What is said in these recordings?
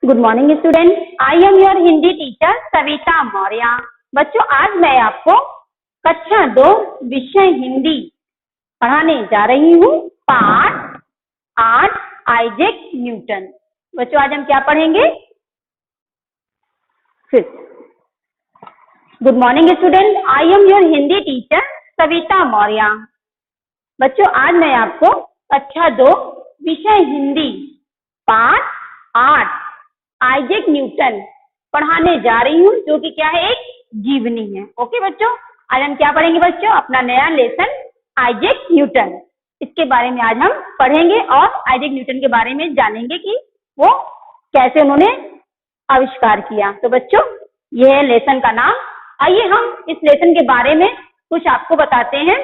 Good morning student, I am your Hindi teacher Savita Maurya. बच्चों, आज मैं आपको कक्षा 2 विषय हिंदी पढ़ाने जा रही हूँ। पाठ 8 आइजैक न्यूटन। बच्चों, आज हम क्या पढ़ेंगे? फिर good morning student, I am your Hindi teacher Savita Maurya. बच्चों, आज मैं आपको कक्षा 2 विषय हिंदी पाठ 8 आइजैक न्यूटन पढ़ाने जा रही हूँ, जो कि क्या है, एक जीवनी है। ओके बच्चों, आज हम क्या पढ़ेंगे बच्चों? अपना नया लेसन आइजैक न्यूटन, इसके बारे में आज हम पढ़ेंगे और आइजैक न्यूटन के बारे में जानेंगे कि वो कैसे उन्होंने आविष्कार किया। तो बच्चों, यह है लेसन का नाम। आइए हम इस लेसन के बारे में कुछ आपको बताते हैं।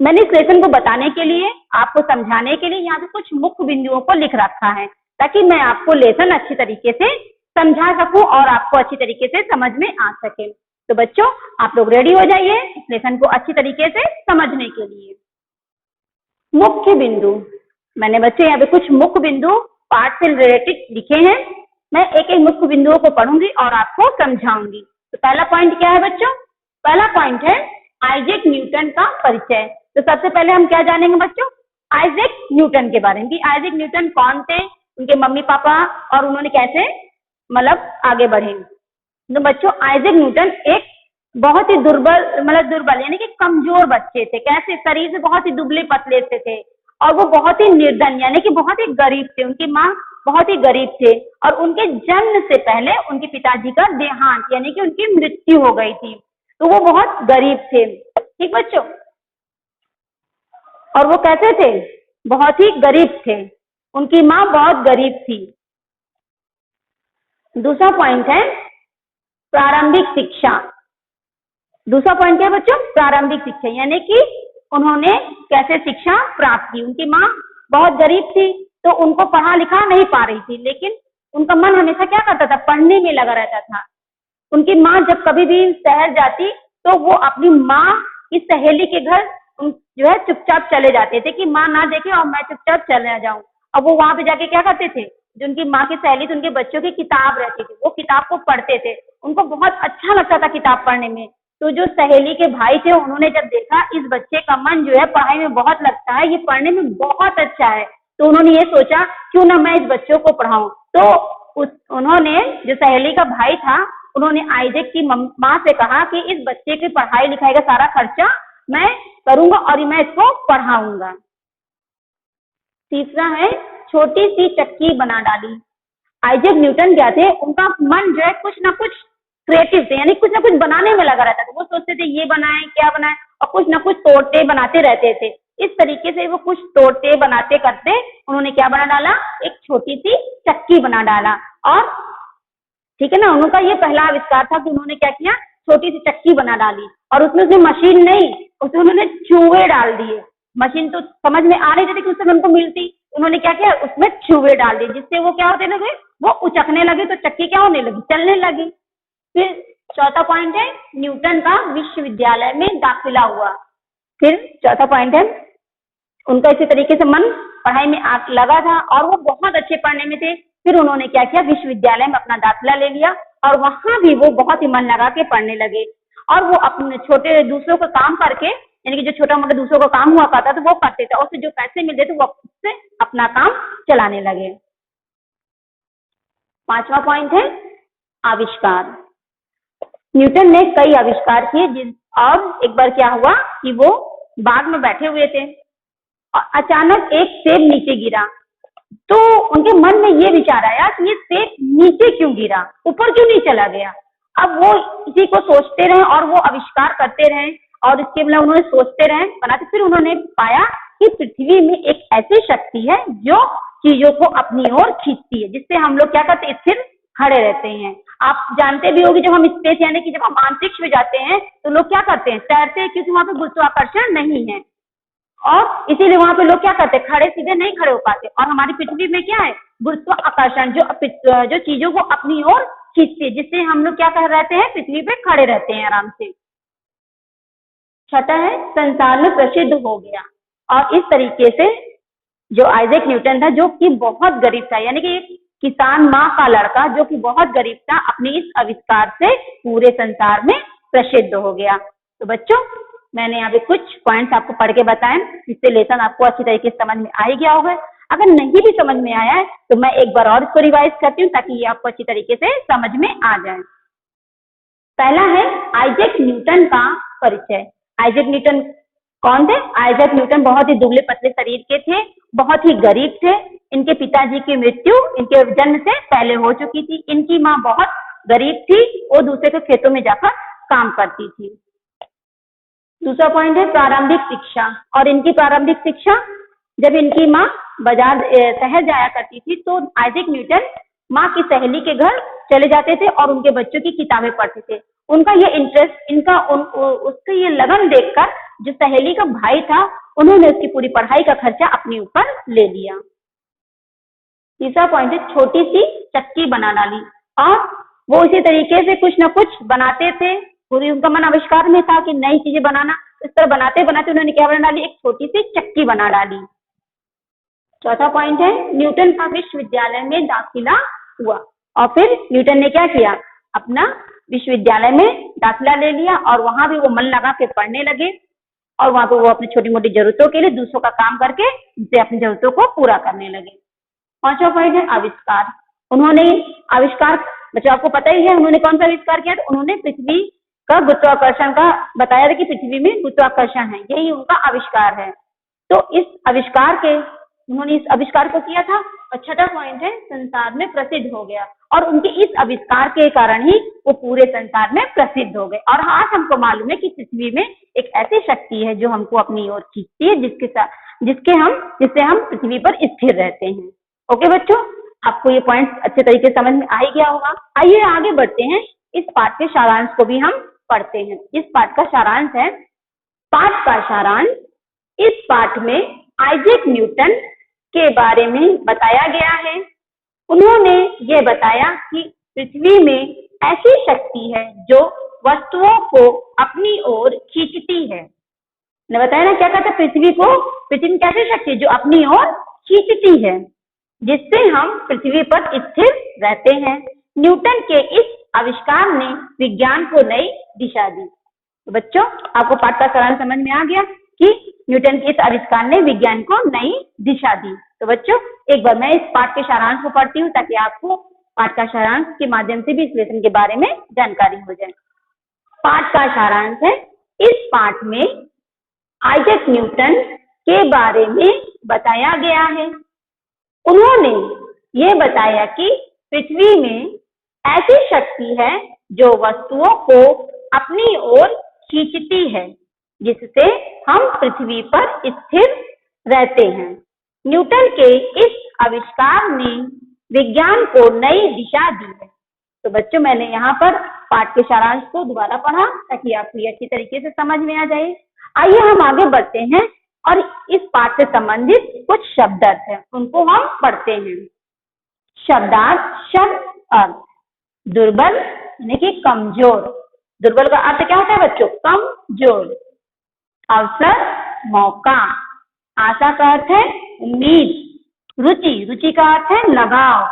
मैंने इस लेसन को बताने के लिए, आपको समझाने के लिए यहाँ पे कुछ मुख्य बिंदुओं को लिख रखा है, ताकि मैं आपको लेसन अच्छी तरीके से समझा सकूं और आपको अच्छी तरीके से समझ में आ सके। तो बच्चों, आप लोग रेडी हो जाइए इस लेसन को अच्छी तरीके से समझने के लिए। मुख्य बिंदु, मैंने बच्चों यहाँ पे कुछ मुख्य बिंदु पाठ से रिलेटेड लिखे हैं। मैं एक एक मुख्य बिंदुओं को पढ़ूंगी और आपको समझाऊंगी। तो पहला पॉइंट क्या है बच्चों? पहला पॉइंट है आइजैक न्यूटन का परिचय। तो सबसे पहले हम क्या जानेंगे बच्चों? आइजैक न्यूटन के बारे में, कि आइजैक न्यूटन कौन थे, उनके मम्मी पापा और उन्होंने कैसे मतलब आगे बढ़े। तो बच्चों, आइजैक न्यूटन एक बहुत ही दुर्बल यानी कि कमजोर बच्चे थे। कैसे? शरीर से बहुत ही दुबले पतले से थे और वो बहुत ही निर्धन यानी कि बहुत ही गरीब थे। उनकी माँ बहुत ही गरीब थे और उनके जन्म से पहले उनके पिताजी का देहांत यानी कि उनकी मृत्यु हो गई थी। तो वो बहुत गरीब थे। ठीक बच्चों, और वो कैसे थे? बहुत ही गरीब थे। उनकी माँ बहुत गरीब थी। दूसरा पॉइंट है प्रारंभिक शिक्षा। दूसरा पॉइंट क्या है बच्चों? प्रारंभिक शिक्षा, यानी कि उन्होंने कैसे शिक्षा प्राप्त की। उनकी माँ बहुत गरीब थी, तो उनको पढ़ा लिखा नहीं पा रही थी, लेकिन उनका मन हमेशा क्या करता था? पढ़ने में लगा रहता था। उनकी माँ जब कभी भी शहर जाती तो वो अपनी माँ की सहेली के घर जो है चुपचाप चले जाते थे, कि माँ ना देखे और मैं चुपचाप चले जाऊं। अब वो वहां पे जाके क्या करते थे? जो उनकी माँ की सहेली थी, उनके बच्चों की किताब रहती थी, वो किताब को पढ़ते थे। उनको बहुत अच्छा लगता था किताब पढ़ने में। तो जो सहेली के भाई थे, उन्होंने जब देखा इस बच्चे का मन जो है पढ़ाई में बहुत लगता है, ये पढ़ने में बहुत अच्छा है, तो उन्होंने ये सोचा क्यों ना मैं इस बच्चों को पढ़ाऊं। तो उन्होंने, जो सहेली का भाई था, उन्होंने आइजैक की माँ से कहा कि इस बच्चे की पढ़ाई लिखाई का सारा खर्चा मैं करूंगा और मैं इसको पढ़ाऊंगा। तीसरा है छोटी सी चक्की बना डाली। आइजैक न्यूटन क्या थे? उनका मन जो है कुछ ना कुछ क्रिएटिव थे, यानी कुछ ना कुछ बनाने में लगा रहता था। वो सोचते थे ये बनाए क्या बनाए, और कुछ ना कुछ तोड़ते बनाते रहते थे। इस तरीके से वो कुछ तोड़ते बनाते करते उन्होंने क्या बना डाला? एक छोटी सी चक्की बना डाला। और ठीक है ना, उनका ये पहला आविष्कार था कि उन्होंने क्या किया? छोटी सी चक्की बना डाली। और उसमें मशीन नहीं, उसमें उन्होंने चूहे डाल दिए। मशीन तो समझ में आ रही थी कि उस समय उनको मिलती, उन्होंने क्या किया? उसमें चूहे डाल दिए, जिससे वो क्या होने लगे? वो उचकने लगे, तो चक्की क्या होने लगी? चलने लगी। फिर चौथा पॉइंट है न्यूटन का विश्वविद्यालय में दाखिला हुआ। फिर चौथा पॉइंट है उनका इसी तरीके से मन पढ़ाई में लगा था और वो बहुत अच्छे पढ़ने में थे। फिर उन्होंने क्या किया? विश्वविद्यालय में अपना दाखिला ले लिया और वहां भी वो बहुत ही मन लगा के पढ़ने लगे। और वो अपने छोटे दूसरों का काम करके, यानी कि जो छोटा मोटा दूसरों का काम हुआ करता था वो करते थे, और उससे जो पैसे मिलते थे वो उससे अपना काम चलाने लगे। पांचवा पॉइंट है आविष्कार। न्यूटन ने कई आविष्कार किए, और एक बार क्या हुआ कि वो बाग में बैठे हुए थे और अचानक एक सेब नीचे गिरा। तो उनके मन में ये विचार आया कि ये सेब नीचे क्यों गिरा, ऊपर क्यों नहीं चला गया। अब वो इसी को सोचते रहे और वो आविष्कार करते रहे, और इसके मतलब उन्होंने सोचते रहे, बनाते। फिर उन्होंने पाया कि पृथ्वी में एक ऐसी शक्ति है जो चीजों को अपनी ओर खींचती है, जिससे हम लोग क्या करते हैं? स्थिर खड़े रहते हैं। आप जानते भी होंगे, जब हम स्पेस यानी कि जब हम अंतरिक्ष में जाते हैं तो लोग क्या करते हैं? तैरते हैं, क्योंकि वहां पे गुरुत्वाकर्षण नहीं है, और इसीलिए वहां पे लोग क्या करते हैं? खड़े सीधे नहीं खड़े हो पाते। और हमारी पृथ्वी में क्या है? गुरुत्वाकर्षण, जो चीजों को अपनी ओर खींचती है, जिससे हम लोग क्या कर रहते हैं? पृथ्वी पे खड़े रहते हैं आराम से। छठा है संसार में प्रसिद्ध हो गया। और इस तरीके से जो आइजैक न्यूटन था, जो कि बहुत गरीब था, यानी कि किसान माँ का लड़का जो कि बहुत गरीब था, अपने इस आविष्कार से पूरे संसार में प्रसिद्ध हो गया। तो बच्चों, मैंने यहाँ पे कुछ पॉइंट्स आपको पढ़ के बताए, जिससे लेसन आपको अच्छी तरीके से समझ में आ ही गया होगा। अगर नहीं भी समझ में आया है तो मैं एक बार और इसको रिवाइज करती हूँ ताकि ये आपको अच्छी तरीके से समझ में आ जाए। पहला है आइजैक न्यूटन का परिचय। आइजैक न्यूटन कौन थे? आइजैक न्यूटन बहुत ही दुबले पतले शरीर के थे, बहुत ही गरीब थे। इनके पिताजी की मृत्यु इनके जन्म से पहले हो चुकी थी। इनकी माँ बहुत गरीब थी, वो दूसरे के खेतों में जाकर काम करती थी। दूसरा पॉइंट है प्रारंभिक शिक्षा। और इनकी प्रारंभिक शिक्षा, जब इनकी माँ बाजार शहर जाया करती थी तो आइजैक न्यूटन माँ की सहेली के घर चले जाते थे और उनके बच्चों की किताबें पढ़ते थे। उनका ये इंटरेस्ट, उसका ये लगन देखकर जो सहेली का भाई था, उन्होंने उसकी पूरी पढ़ाई का खर्चा अपने ऊपर ले लिया। तीसरा पॉइंट है छोटी सी चक्की बना डाली। और वो इसी तरीके से कुछ न कुछ बनाते थे, पूरी उनका मन आविष्कार में था कि नई चीजें बनाना। इस तरह बनाते बनाते उन्होंने क्या बना डाली? एक छोटी सी चक्की बना डाली। चौथा पॉइंट है न्यूटन का विश्वविद्यालय में दाखिला हुआ। और फिर न्यूटन ने क्या किया? अपना विश्वविद्यालय में दाखिला ले लिया और वहां भी वो मन लगा के पढ़ने लगे और वहां पे वो अपनी छोटी मोटी जरूरतों के लिए दूसरों का काम करके उनसे अपनी जरूरतों को पूरा करने लगे। पांचवा पॉइंट है आविष्कार। उन्होंने आविष्कार, बच्चों आपको पता ही है उन्होंने कौन सा आविष्कार किया? तो उन्होंने पृथ्वी का गुरुत्वाकर्षण का बताया था कि पृथ्वी में गुरुत्वाकर्षण है, यही उनका आविष्कार है। तो इस आविष्कार के उन्होंने इस आविष्कार को किया था। और छठा पॉइंट है संसार में प्रसिद्ध हो गया। और उनके इस आविष्कार के कारण ही वो पूरे संसार में प्रसिद्ध हो गए। और आज हमको मालूम है कि पृथ्वी में एक ऐसी शक्ति है जो हमको अपनी ओर खींचती है, जिससे हम पृथ्वी पर स्थिर रहते हैं। ओके बच्चों, आपको ये पॉइंट अच्छे तरीके से समझ में आ ही गया होगा। आइए आगे बढ़ते हैं, इस पाठ के सारांश को भी हम पढ़ते हैं। इस पाठ का सारांश है, पाठ का सारांश। इस पाठ में आइजैक न्यूटन के बारे में बताया गया है। उन्होंने ये बताया कि पृथ्वी में ऐसी शक्ति है जो वस्तुओं को अपनी ओर खींचती है। ने बताया ना क्या कहता है? पृथ्वी में कैसी शक्ति है जो अपनी ओर खींचती है, जिससे हम पृथ्वी पर स्थिर रहते हैं। न्यूटन के इस आविष्कार ने विज्ञान को नई दिशा दी। तो बच्चों, आपको पाठ का सारांश समझ में आ गया कि न्यूटन के इस आविष्कार ने विज्ञान को नई दिशा दी। तो बच्चों, एक बार मैं इस पाठ के सारांश को पढ़ती हूँ ताकि आपको पाठ का सारांश के माध्यम से भी इस लेसन के बारे में जानकारी हो जाए। पाठ का सारांश है, इस पाठ में आइजैक न्यूटन के बारे में बताया गया है। उन्होंने ये बताया कि पृथ्वी में ऐसी शक्ति है जो वस्तुओं को अपनी ओर खींचती है, जिससे हम पृथ्वी पर स्थिर रहते हैं। न्यूटन के इस आविष्कार ने विज्ञान को नई दिशा दी है। तो बच्चों, मैंने यहाँ पर पाठ के सारांश को दोबारा पढ़ा ताकि आपको ये अच्छी तरीके से समझ में आ जाए। आइए हम आगे बढ़ते हैं और इस पाठ से संबंधित कुछ शब्दार्थ हैं, उनको हम पढ़ते हैं। शब्दार्थ, शब्द अर्थ। दुर्बल यानी कि कमजोर। दुर्बल का अर्थ क्या होता है बच्चों? कमजोर। अवसर, मौका। आशा का अर्थ है उम्मीद। रुचि, रुचि का अर्थ है लगाव।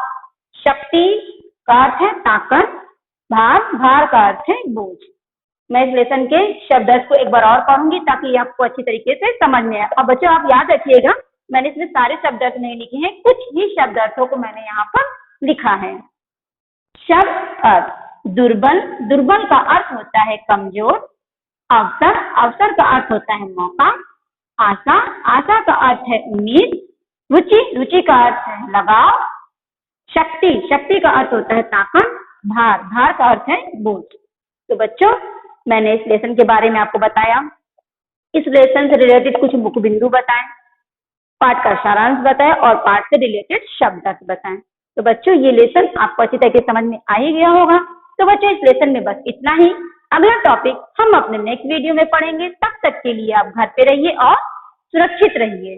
शक्ति का अर्थ है ताकत। भार, भार का अर्थ है बोझ। मैं इस लेसन के शब्द अर्थ को एक बार और पढ़ूंगी ताकि आपको अच्छी तरीके से समझ में आए। और बच्चों, आप याद रखिएगा, मैंने इसमें सारे शब्द अर्थ नहीं लिखे हैं, कुछ ही शब्द अर्थों को मैंने यहाँ पर लिखा है। शब्द अर्थ। दुर्बल, दुर्बल का अर्थ होता है कमजोर। अवसर, अवसर का अर्थ होता है मौका। आशा, आशा का अर्थ है उम्मीद। रुचि, रुचि का अर्थ है लगाव। शक्ति, शक्ति का अर्थ होता है ताकत। भार, भार का अर्थ है बोझ। तो बच्चों, मैंने इस लेसन के बारे में आपको बताया। इस लेसन से रिलेटेड कुछ मुख्य बिंदु बताएं, पाठ का सारांश बताएं और पाठ से रिलेटेड शब्द अर्थ बताएं। तो बच्चों, ये लेसन आपको अच्छी तरीके से समझ में आ ही गया होगा। तो बच्चों, इस लेसन में बस इतना ही। अगला टॉपिक हम अपने नेक्स्ट वीडियो में पढ़ेंगे। तब तक के लिए आप घर पे रहिए और सुरक्षित रहिए।